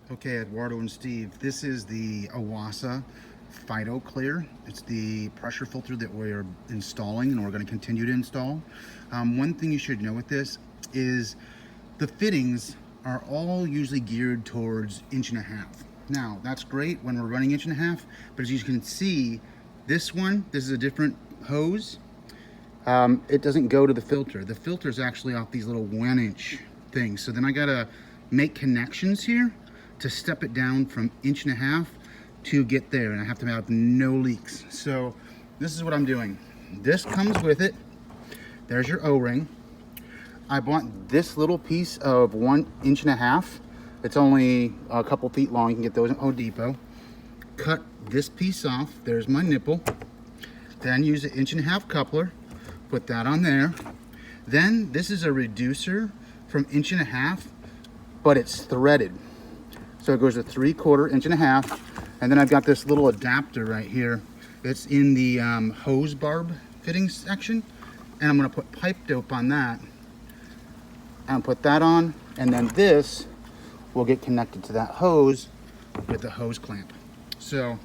Okay, Eduardo and Steve, this is the Awasa Phyto Clear. It's the pressure filter that we're installing and we're going to continue to install. One thing you should know with this is the fittings are all usually geared towards 1.5 inches. Now, that's great when we're running 1.5 inches, but as you can see, this is a different hose. It doesn't go to the filter. The filter is actually off these little 1-inch things. So then I gotta make connections here to step it down from 1.5 inches to get there, and I have to have no leaks. So this is what I'm doing. This comes with it. There's your O-ring. I bought this little piece of 1.5 inches. It's only a couple feet long. You can get those at Home Depot. Cut this piece off. There's my nipple. Then use an 1.5 inch coupler. Put that on there. Then this is a reducer from 1.5 inches, but it's threaded. So it goes to 3/4 1.5 inches. And then I've got this little adapter right here. It's in the hose barb fitting section. And I'm gonna put pipe dope on that. And put that on, and then this will get connected to that hose with the hose clamp. So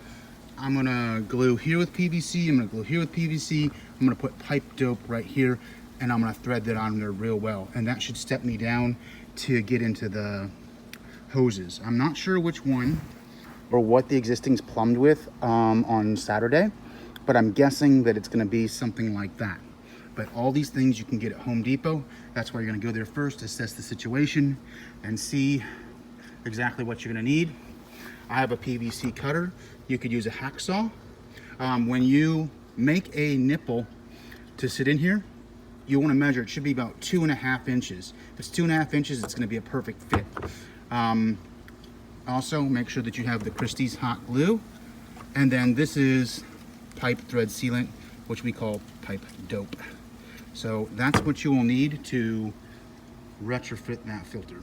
I'm gonna glue here with PVC, I'm gonna glue here with PVC, I'm gonna put pipe dope right here, and I'm gonna thread that on there real well. And that should step me down to get into the hoses. I'm not sure which one or what the existing's plumbed with on Saturday, but I'm guessing that it's gonna be something like that. But all these things you can get at Home Depot. That's why you're gonna go there first, assess the situation, and see exactly what you're gonna need. I have a PVC cutter. You could use a hacksaw. When you make a nipple to sit in here, you wanna measure, it should be about 2.5 inches. If it's 2.5 inches, it's gonna be a perfect fit. Also, make sure that you have the Christie's hot glue. And then this is pipe thread sealant, which we call pipe dope. So that's what you will need to retrofit that filter.